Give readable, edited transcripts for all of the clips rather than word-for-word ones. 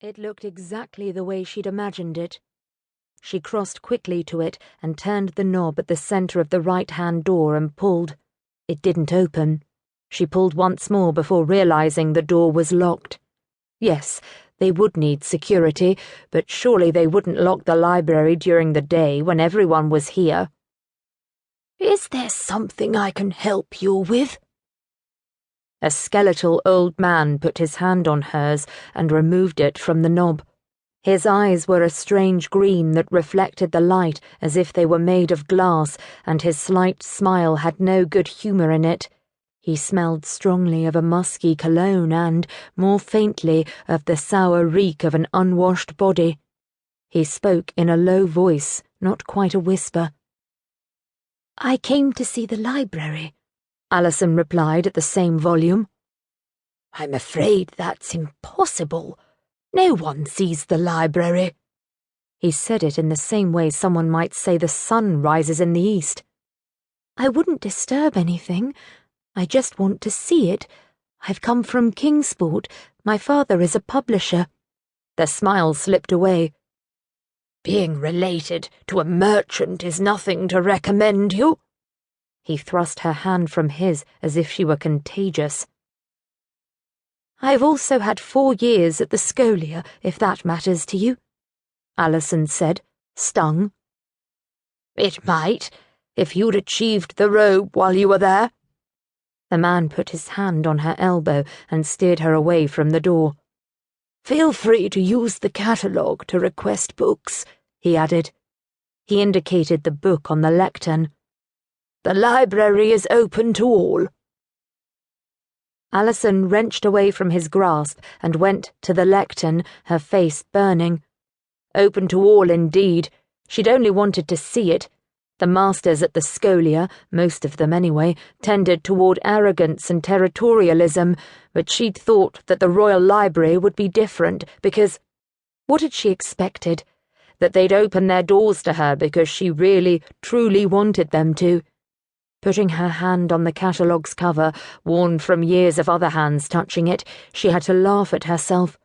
It looked exactly the way she'd imagined it. She crossed quickly to it and turned the knob at the center of the right-hand door and pulled. It didn't open. She pulled once more before realizing the door was locked. Yes, they would need security, but surely they wouldn't lock the library during the day when everyone was here. "Is there something I can help you with?" A skeletal old man put his hand on hers and removed it from the knob. His eyes were a strange green that reflected the light as if they were made of glass, and his slight smile had no good humor in it. He smelled strongly of a musky cologne and, more faintly, of the sour reek of an unwashed body. He spoke in a low voice, not quite a whisper. "I came to see the library," Alison replied at the same volume. "I'm afraid that's impossible. No one sees the library." He said it in the same way someone might say the sun rises in the east. "I wouldn't disturb anything. I just want to see it. I've come from Kingsport. My father is a publisher." The smile slipped away. "Being related to a merchant is nothing to recommend you." He thrust her hand from his as if she were contagious. "I've also had 4 years at the Scholia, if that matters to you," Alison said, stung. "It might, if you'd achieved the robe while you were there." The man put his hand on her elbow and steered her away from the door. "Feel free to use the catalogue to request books," he added. He indicated the book on the lectern. "The library is open to all." Alison wrenched away from his grasp and went to the lectern, her face burning. Open to all indeed. She'd only wanted to see it. The masters at the Scholia, most of them anyway, tended toward arrogance and territorialism, but she'd thought that the Royal Library would be different because— what had she expected? That they'd open their doors to her because she really, truly wanted them to. Putting her hand on the catalogue's cover, worn from years of other hands touching it, she had to laugh at herself.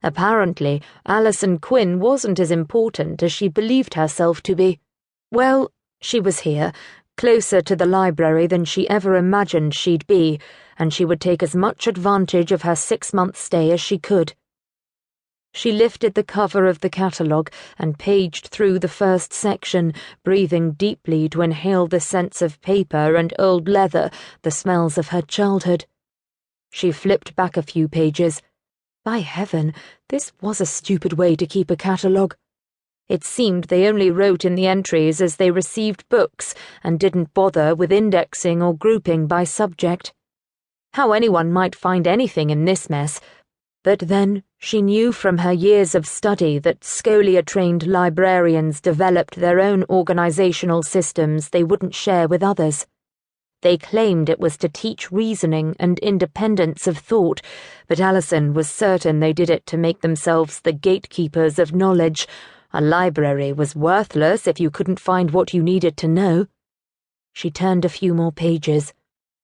Apparently, Alison Quinn wasn't as important as she believed herself to be. Well, she was here, closer to the library than she ever imagined she'd be, and she would take as much advantage of her 6-month stay as she could. She lifted the cover of the catalogue and paged through the first section, breathing deeply to inhale the scents of paper and old leather, the smells of her childhood. She flipped back a few pages. By heaven, this was a stupid way to keep a catalogue. It seemed they only wrote in the entries as they received books and didn't bother with indexing or grouping by subject. How anyone might find anything in this mess, but then she knew from her years of study that Scholia-trained librarians developed their own organizational systems they wouldn't share with others. They claimed it was to teach reasoning and independence of thought, but Alison was certain they did it to make themselves the gatekeepers of knowledge. A library was worthless if you couldn't find what you needed to know. She turned a few more pages.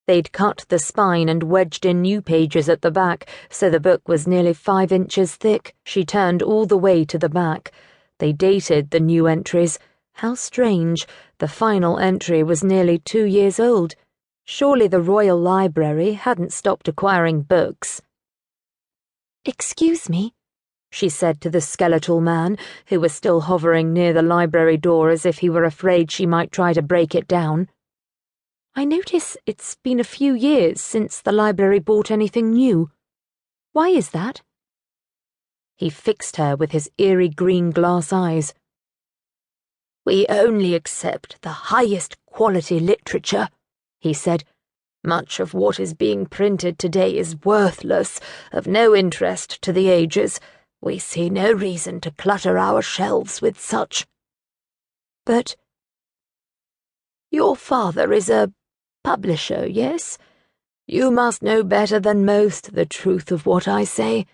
They'd cut the spine and wedged in new pages at the back, so the book was nearly 5 inches thick. She turned all the way to the back. They dated the new entries. How strange. The final entry was nearly 2 years old. Surely the Royal Library hadn't stopped acquiring books. "Excuse me," she said to the skeletal man, who was still hovering near the library door as if he were afraid she might try to break it down. "I notice it's been a few years since the library bought anything new. Why is that?" He fixed her with his eerie green glass eyes. "We only accept the highest quality literature," he said. "Much of what is being printed today is worthless, of no interest to the ages. We see no reason to clutter our shelves with such." "But—" "Your father is a publisher, yes? You must know better than most the truth of what I say.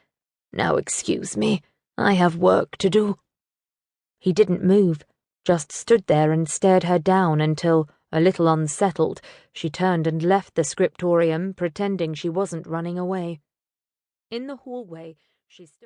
Now excuse me, I have work to do." He didn't move, just stood there and stared her down until, a little unsettled, she turned and left the scriptorium, pretending she wasn't running away. In the hallway, she stood